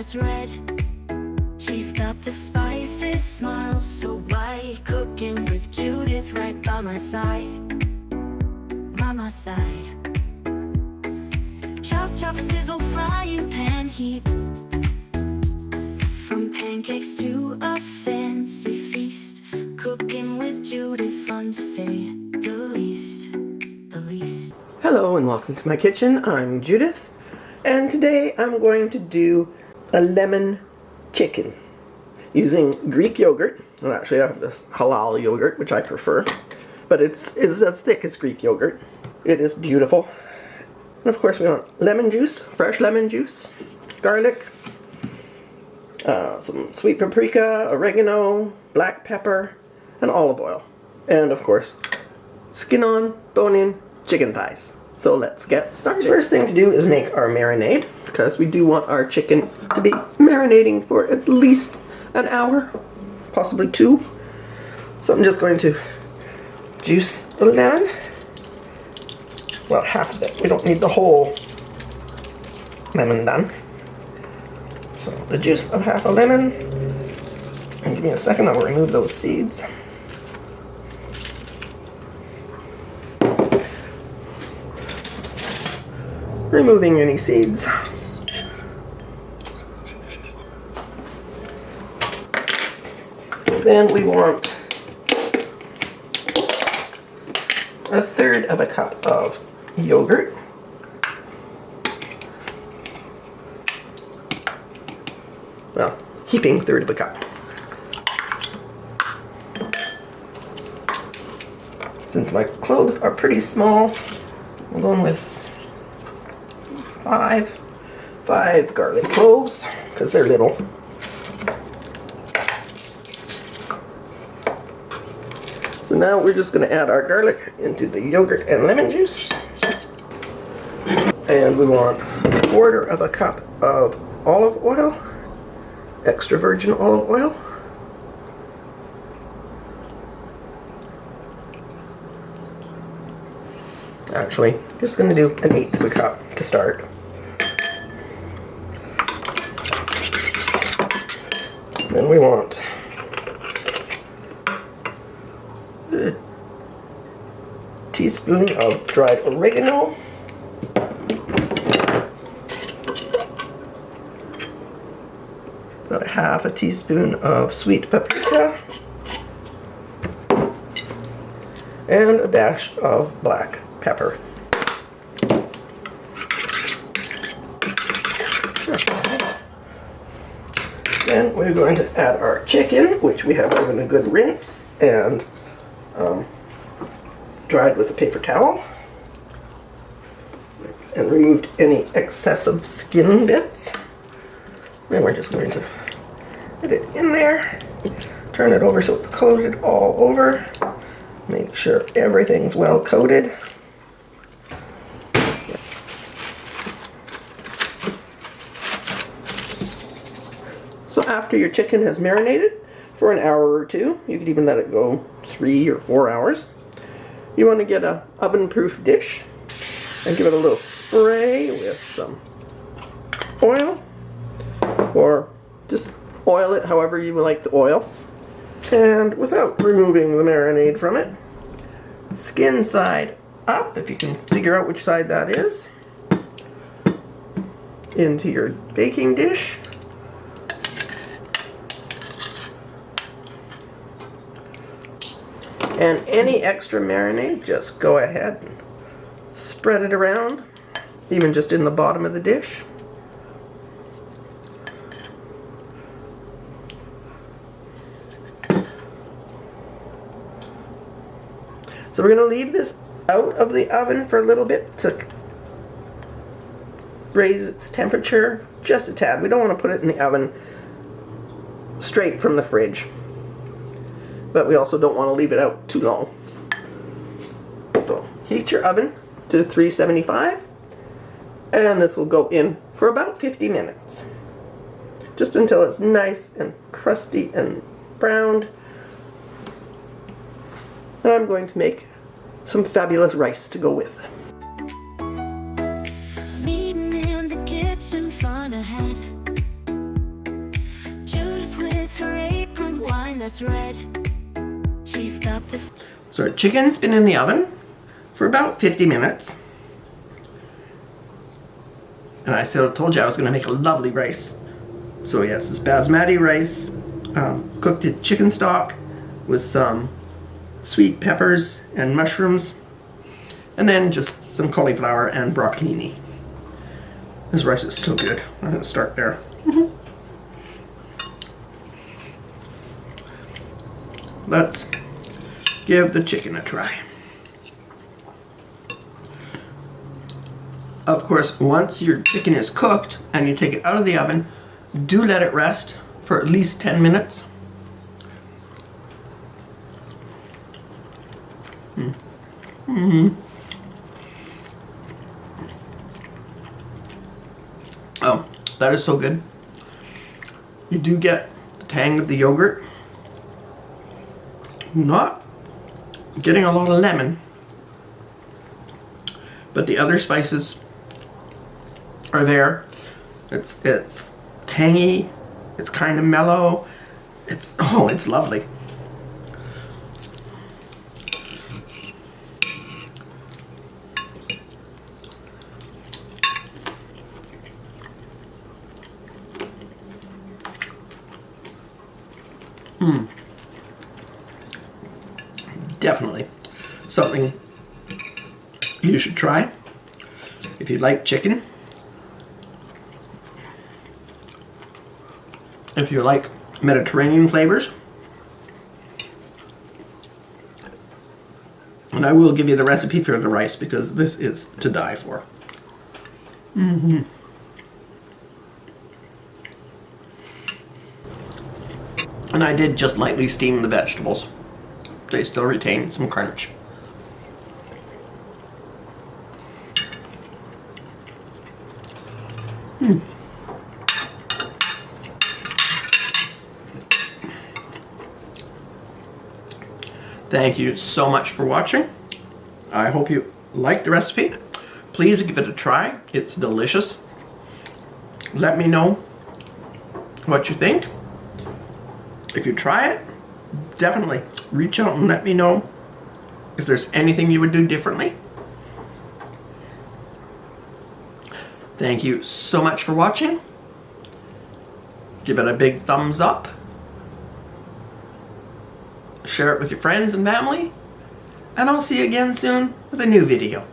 that's red. She's got the spices, smile so bright. Cooking with Judith right by my side. By my side. Chop, chop, sizzle, frying pan heat. From pancakes to a fancy feast. Cooking with Judith, fun to say the least. The least. Hello and welcome to my kitchen. I'm Judith, and today I'm going to do a lemon chicken using Greek yogurt. Well, actually I have this halal yogurt, which I prefer, but it's as thick as Greek yogurt. It is beautiful. And of course we want lemon juice, fresh lemon juice, garlic, some sweet paprika, oregano, black pepper, and olive oil. And of course, skin on, bone in, chicken thighs. So let's get started. First thing to do is make our marinade, because we do want our chicken to be marinating for at least an hour, possibly 2. So I'm just going to juice the lemon. Well, half of it. We don't need the whole lemon done. So the juice of half a lemon. And give me a second, I'll remove those seeds. Removing any seeds. Then we want 1/3 of a cup of yogurt. Well, heaping 1/3 of a cup. Since my cloves are pretty small, I'm going with 5 garlic cloves, because they're little. So now we're just going to add our garlic into the yogurt and lemon juice. And we want 1/4 of a cup of olive oil, extra virgin olive oil. Actually, just going to do 1/8 of a cup to start. Then we want a teaspoon of dried oregano, about 1/2 teaspoon of sweet paprika, and a dash of black pepper. Then we're going to add our chicken, which we have given a good rinse and dried with a paper towel and removed any excessive skin bits. Then we're just going to put it in there, turn it over so it's coated all over, make sure everything's well coated. So after your chicken has marinated for an hour or 2, you could even let it go 3 or 4 hours, you want to get an oven-proof dish and give it a little spray with some oil, or just oil it however you would like to oil. And without removing the marinade from it, skin side up, if you can figure out which side that is, into your baking dish. And any extra marinade, just go ahead and spread it around, even just in the bottom of the dish. So we're going to leave this out of the oven for a little bit to raise its temperature just a tad. We don't want to put it in the oven straight from the fridge, but we also don't want to leave it out too long. So heat your oven to 375, and this will go in for about 50 minutes. Just until it's nice and crusty and browned. And I'm going to make some fabulous rice to go with. Meeting in the kitchen, fun ahead. that's red. She's got this. So our chicken's been in the oven for about 50 minutes. And I told you I was going to make a lovely rice. So yes, it's Basmati rice, cooked in chicken stock with some sweet peppers and mushrooms, and then just some cauliflower and broccolini. This rice is so good. I'm going to start there. Let's give the chicken a try. Of course, once your chicken is cooked and you take it out of the oven, do let it rest for at least 10 minutes. Oh, that is so good. You do get the tang of the yogurt. Not getting a lot of lemon, but the other spices are there. It's tangy, it's kind of mellow, it's lovely. Definitely something you should try if you like chicken. If you like Mediterranean flavors. And I will give you the recipe for the rice because this is to die for. And I did just lightly steam the vegetables. They still retain some crunch. Thank you so much for watching. I hope you liked the recipe. Please give it a try. It's delicious. Let me know what you think. If you try it, definitely reach out and let me know if there's anything you would do differently. Thank you so much for watching. Give it a big thumbs up. Share it with your friends and family. And I'll see you again soon with a new video.